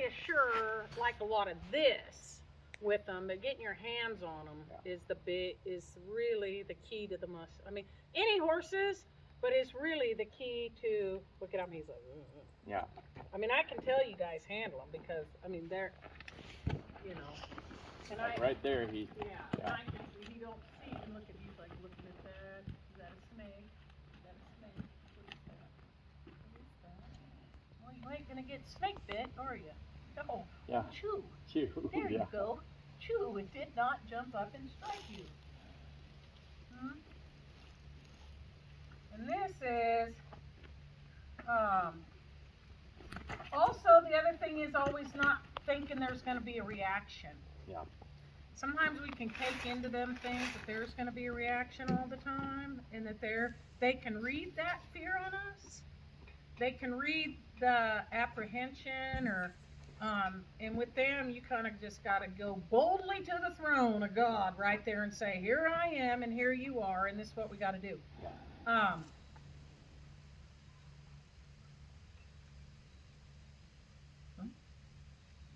assure like a lot of this with them, but getting your hands on them is really the key to the I mean, any horses, but it's really the key to. Look at him, he's like. Yeah. I mean, I can tell you guys handle them because I mean they're, you know. And like right there, he. Yeah. I can see. He don't see. And look at he's like looking at that. Is that a snake? Is that a snake? What is that? What is that? Well, you ain't gonna get snake bit, are you? No. Yeah. Chew. Chew. There you go. Chew. It did not jump up and strike you. And this is, also the other thing is always not thinking there's going to be a reaction. Yeah. Sometimes we can take into them things that there's going to be a reaction all the time, and that they can read that fear on us. They can read the apprehension, or and with them, you kind of just got to go boldly to the throne of God right there and say, "Here I am, and here you are, and this is what we got to do."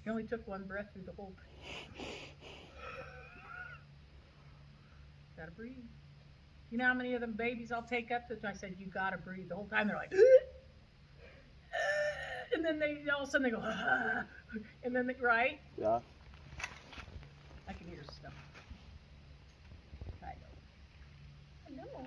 He only took one breath through the whole thing. Gotta breathe. You know how many of them babies I'll take up to? I said, you gotta breathe. The whole time they're like, and then they all of a sudden they go, and then they, right? Yeah. I can hear stuff. I know.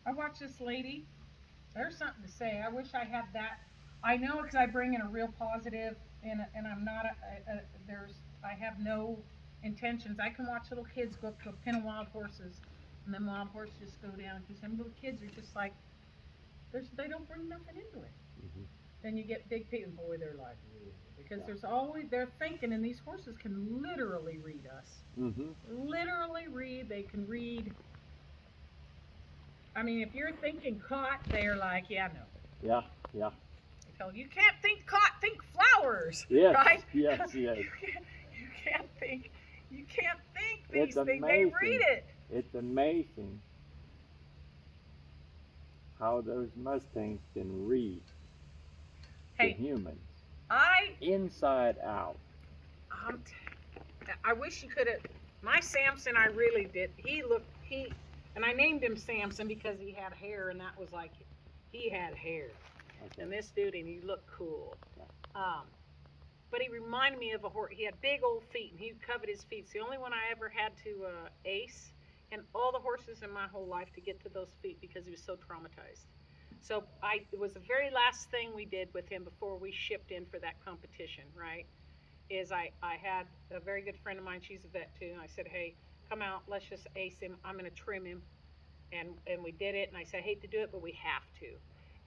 I watched this lady. There's something to say. I wish I had that. I know because I bring in a real positive, and I'm not I have no intentions. I can watch little kids go up to a pen of wild horses, and then wild horses just go down because some little kids are just like, they don't bring nothing into it. Mm-hmm. Then you get big people, boy, they're like, because there's always, they're thinking, and these horses can literally read us. Mm-hmm. Literally read. They can read. I mean, if you're thinking caught, they're like, yeah, no. Yeah, yeah. They tell you can't think caught, think flowers. Yes, right? yes, yes. You can't think these It's things. amazing. They read it. It's amazing how those Mustangs can read the humans. Inside out. I wish you could have. My Samson, I really did. And I named him Samson because he had hair, and that was like, he had hair. Okay. And this dude, and he looked cool. But he reminded me of a horse. He had big old feet, and he covered his feet. It's the only one I ever had to ace, and all the horses in my whole life to get to those feet because he was so traumatized. So it was the very last thing we did with him before we shipped in for that competition, right? Is I had a very good friend of mine, she's a vet too, and I said, hey, come out, let's just ace him. I'm going to trim him. And we did it, and I said, I hate to do it, but we have to.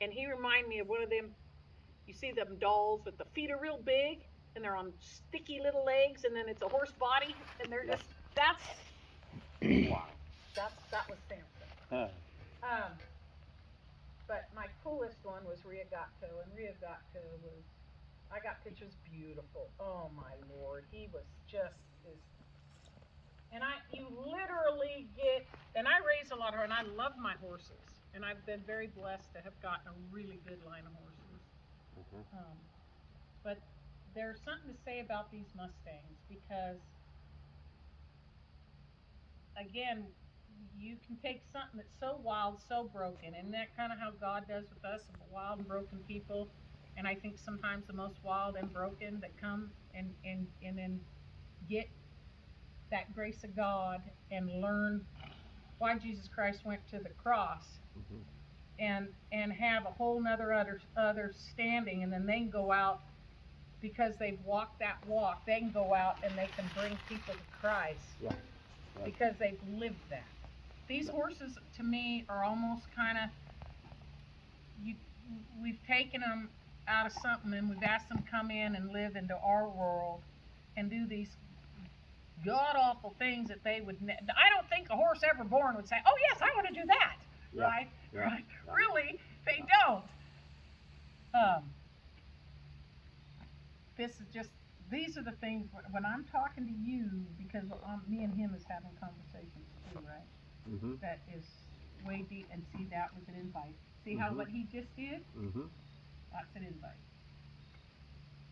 And he reminded me of one of them, you see them dolls with the feet are real big, and they're on sticky little legs, and then it's a horse body, and they're just, that's, wow. That was Samson. But my coolest one was Riagato, and Riagato was, I got pictures, beautiful. Oh my Lord, he was just and you literally get, and I raise a lot of, and I love my horses, and I've been very blessed to have gotten a really good line of horses. Mm-hmm. But there's something to say about these Mustangs because, again, you can take something that's so wild, so broken, and that kind of how God does with us, wild and broken people. And I think sometimes the most wild and broken that come and then get that grace of God and learn why Jesus Christ went to the cross, mm-hmm. and have a whole nother other standing, and then they can go out because they've walked that walk. They can go out and they can bring people to Christ because they've lived that. These horses, to me, are almost kind of, we've taken them out of something and we've asked them to come in and live into our world and do these god-awful things that they would I don't think a horse ever born would say, oh yes, I want to do that. Right? Really, they don't. This is just these are the things when I'm talking to you, because me and him is having conversations too, right? Mm-hmm. That is way deep. And see, that was an invite. See how what he just did? Mm-hmm. That's an invite.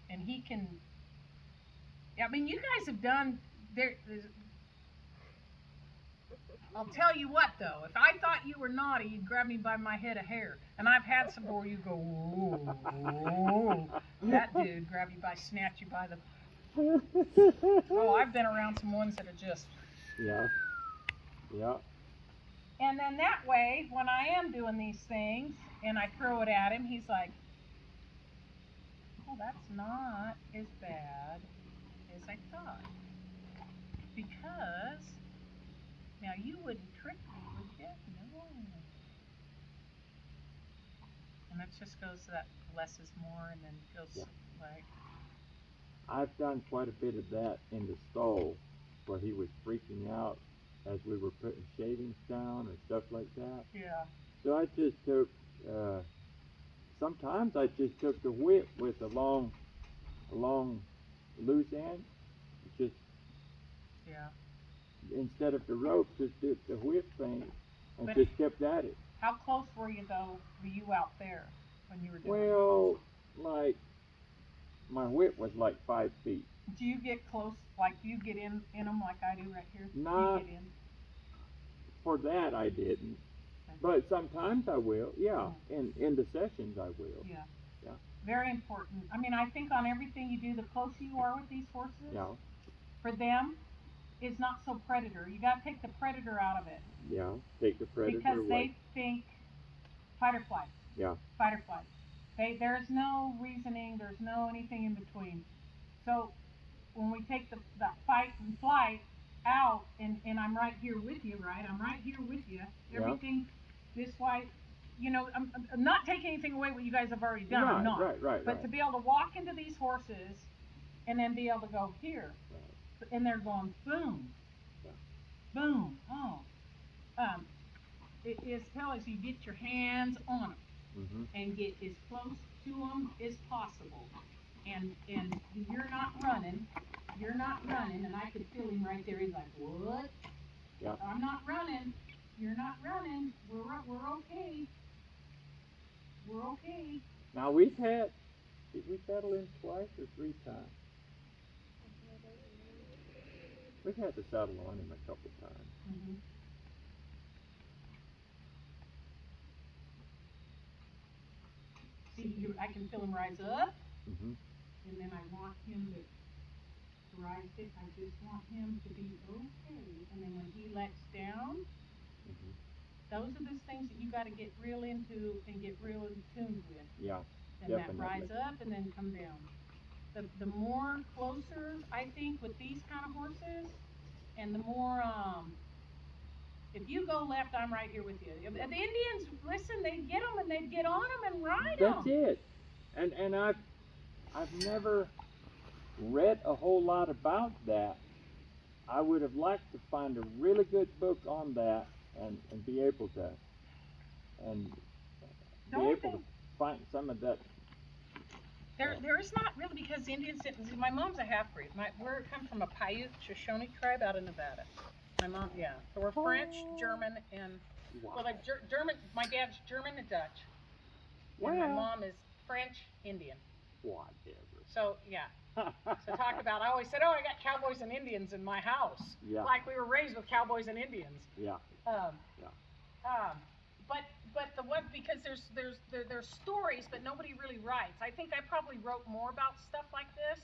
And he can. I mean, you guys have done. I'll tell you what, though. If I thought you were naughty, you'd grab me by my head of hair. And I've had some where you go, whoa. That dude grab you by, snatch you by the. Oh, I've been around some ones that are just. Yeah. Yeah. And then that way, when I am doing these things and I throw it at him, he's like, oh, that's not as bad as I thought. Because, now you wouldn't trick me, would you? No. And that just goes to that less is more, and then feels like. I've done quite a bit of that in the stall where he was freaking out as we were putting shavings down or stuff like that. Yeah. So I just took, sometimes I just took the whip with a long loose end. Just, yeah. Instead of the rope, just did the whip thing and But just kept at it. How close were you, though, were you out there when you were doing Well, like, my whip was like 5 feet. Do you get close, like, do you get in them like I do right here? Nah, you get in? For that I didn't. Okay. But sometimes I will, yeah. In the sessions I will. Yeah. Yeah. Very important. I mean, I think on everything you do, the closer you are with these horses, Yeah. for them, is not so predator. You got to take the predator out of it. Yeah, take the predator because away. They think fight or flight. Yeah. Fight or flight. There's no reasoning. There's no anything in between. So when we take the fight and flight out, and I'm right here with you, right? I'm right here with you. Everything, this why, I'm not taking anything away what you guys have already done. Right, I'm not. Right. But to be able to walk into these horses and then be able to go here, and they're going boom, boom. Oh, it is hell as you get your hands on them and get as close to them as possible. And you're not running, and I could feel him right there. He's like, what? Yeah. I'm not running. You're not running. We're okay. We're okay. Now did we settle in twice or 3 times? We've had to settle on him a couple times. Mm-hmm. See, I can feel him rise up, and then I want him to rise it. I just want him to be okay. And then when he lets down, those are those things that you got to get real into and get real in tune with. Yeah. And definitely. that rise up and then come down. The more closer, I think, with these kind of horses, and the more, if you go left, I'm right here with you. The Indians, listen, they'd get them and they'd get on them and ride them. That's it. And I've never read a whole lot about that. I would have liked to find a really good book on that and be able to find some of that. There is not really, because the Indians didn't. My mom's a half-breed. We're come from a Paiute Shoshone tribe out in Nevada. My mom, yeah. So we're French, German, and German. My dad's German and Dutch, and my mom is French, Indian. Whatever. So yeah. So talk about. I always said, oh, I got cowboys and Indians in my house. Yeah. Like we were raised with cowboys and Indians. Yeah. But the one, because there's stories, but nobody really writes. I think I probably wrote more about stuff like this,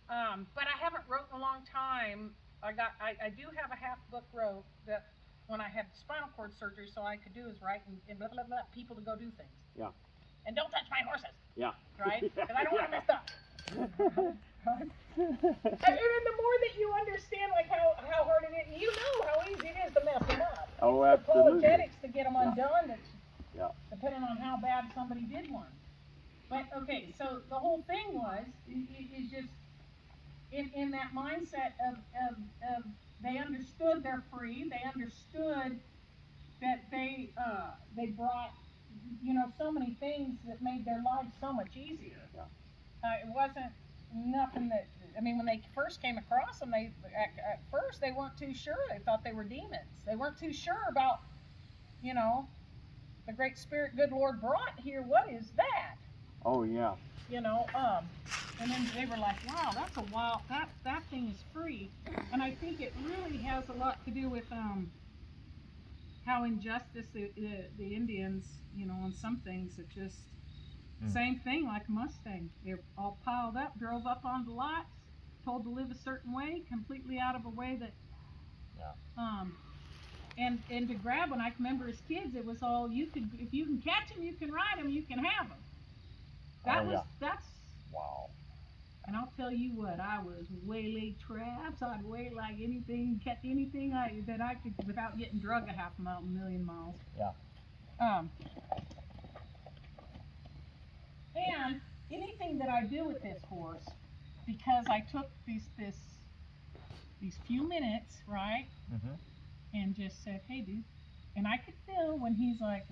but I haven't wrote in a long time. I do have a half book wrote that when I had spinal cord surgery, so I could do is write and blah, blah, blah, people to go do things. Yeah. And don't touch my horses. Yeah. Right? Because I don't want to mess up. And then the more that you understand, like how hard it is, you know how easy it is to mess them up. Oh, it's absolutely. apologetics to get them undone. Yeah. Depending on how bad somebody did one. But okay, so the whole thing was is just in that mindset of they understood they're free. They understood that they brought so many things that made their lives so much easier. Yeah. It wasn't nothing that I mean, when they first came across them, at first they weren't too sure. They thought they were demons. They weren't too sure about, you know, the Great Spirit, good Lord brought here. What is that? Oh yeah. You know, and then they were like, wow, that's a wild, that thing is free. And I think it really has a lot to do with how injustice the Indians, you know, on some things that just same thing like a Mustang. They're all piled up, drove up on the lots, told to live a certain way, completely out of a way that and to grab one. I can remember as kids, it was all you could, if you can catch them, you can ride them, you can have them. That's wow. And I'll tell you what, I was waylaid traps. I'd weigh like anything, catch anything that I could without getting drug a half a million miles. Yeah. And anything that I do with this horse, because I took these few minutes, right, and just said, hey, dude, and I could feel when he's like,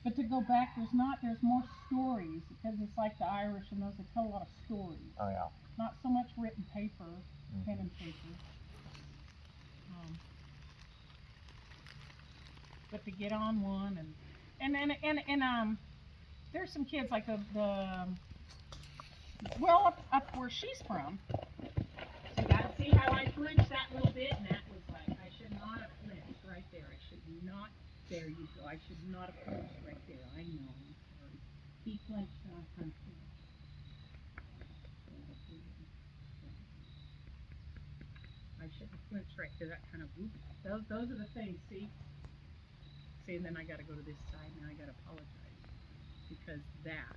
but to go back, there's more stories, because it's like the Irish and those, they tell a lot of stories. Oh yeah. Not so much written paper, pen and paper. But to get on one and there's some kids like well up where she's from. See how I flinched that little bit, and that was like I should not have flinched right there. I should not. There you go. I should not have flinched right there. I know. I'm sorry. He flinched on something. I shouldn't have flinched right there. That kind of whoop. Those are the things. See, and then I got to go to this side. Now I got to apologize because that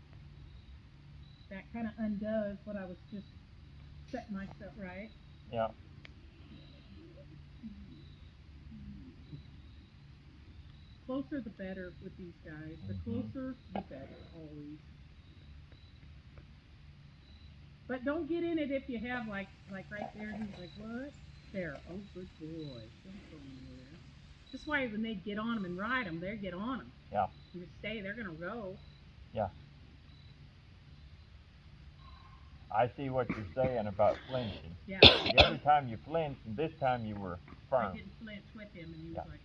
kind of undoes what I was just setting myself right. Yeah. Closer the better with these guys. The closer the better, always. But don't get in it if you have like right there. He's like, what? There. Oh, good boy. Don't go anywhere. That's why when they get on them and ride them, they get on them. Yeah. You stay, they're gonna go. Yeah. I see what you're saying about flinching. Yeah. The other time you flinched, and this time you were firm. I didn't flinch with him, and he was like,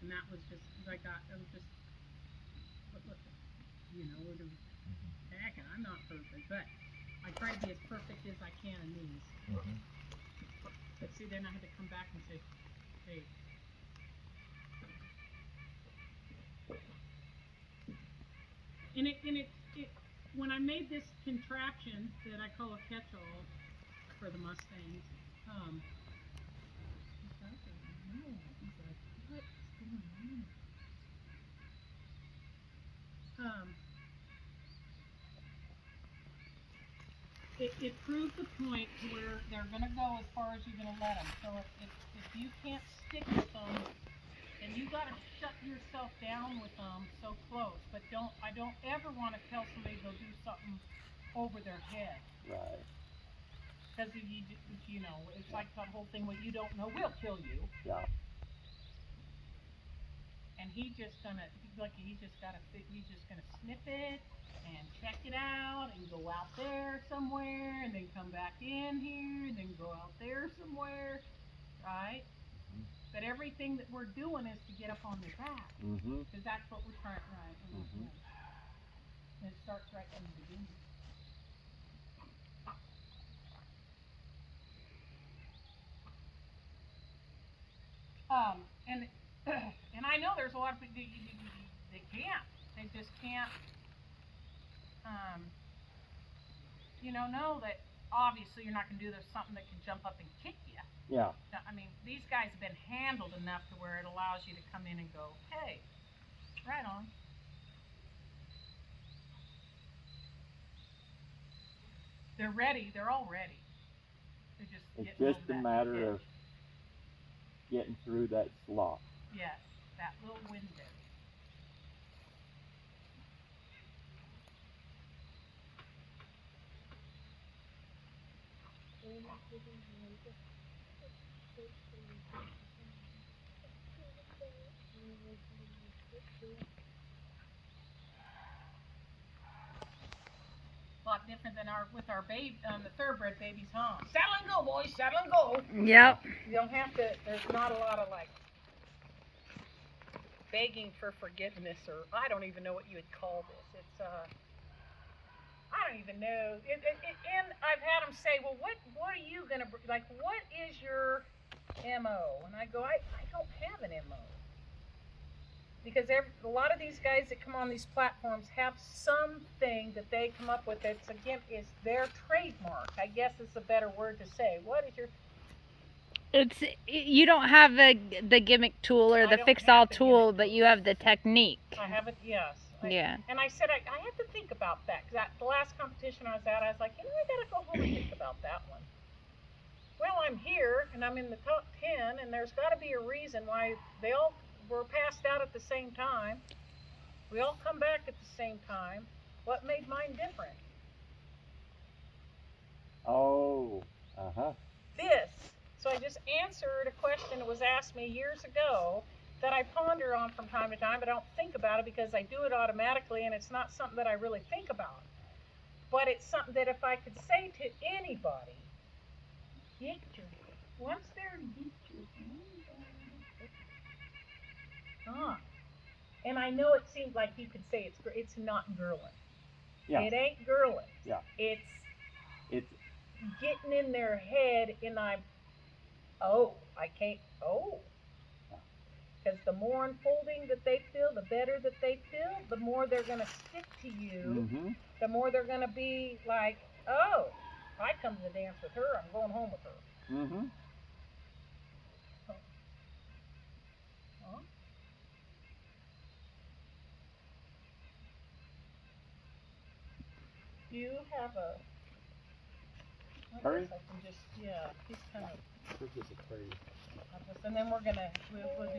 and that was just because it was just, look, you know, we're doing, heck, and I'm not perfect, but I try to be as perfect as I can in these. But see, then I had to come back and say, hey. And it when I made this contraption that I call a catch-all for the Mustangs, he's like, what's going on? It proves the point where they're going to go as far as you're going to let them. So if you can't stick with them, then you got to shut yourself down with them so close. But I don't ever want to tell somebody to go do something over their head. Right. Because you know, it's like the whole thing, what you don't know will kill you. Yeah. And he's just gonna sniff it and check it out and go out there somewhere and then come back in here and then go out there somewhere, right? But everything that we're doing is to get up on their back, because that's what we're trying, right? And it starts right from the beginning. And I know there's a lot of people they can't. They just can't. Know that obviously you're not going to do something that can jump up and kick you. Yeah. I mean, these guys have been handled enough to where it allows you to come in and go, hey, right on. They're ready. They're all ready. It's just a matter of getting through that slot. Yes, that little window. different than with our baby, the thoroughbred babies, huh? Saddle and go, boys, saddle and go. Yep. You don't have to. There's not a lot of like begging for forgiveness, or I don't even know what you would call this. It's I don't even know. And I've had them say, well, what are you gonna like? What is your MO? And I go, I don't have an MO. Because a lot of these guys that come on these platforms have something that they come up with that's, again, is their trademark, I guess is a better word to say. What is your... You don't have the gimmick tool or the fix-all tool, but you have the technique. I have it, yes. Yeah. And I said, I have to think about that. Because the last competition I was at, I was like, I got to go home and think about that one. Well, I'm here, and I'm in the top 10, and there's got to be a reason why they all were passed out at the same time. We all come back at the same time. What made mine different? Oh, uh-huh. This. So I just answered a question that was asked me years ago that I ponder on from time to time, but I don't think about it because I do it automatically, and it's not something that I really think about. But it's something that if I could say to anybody, get your... Once they're get your... And I know it seems like you could say it's not girling. Yeah. It ain't girling. Yeah. It's It's getting in their head, and I can't. Because the more unfolding that they feel, the better that they feel, the more they're going to stick to you. mm-hmm. The more they're going to be like, oh, if I come to the dance with her, I'm going home with her. Mm-hmm. Huh? You have a... Hurry? I can just, yeah, he's kind of... This is a pretty. And then we'll do this one.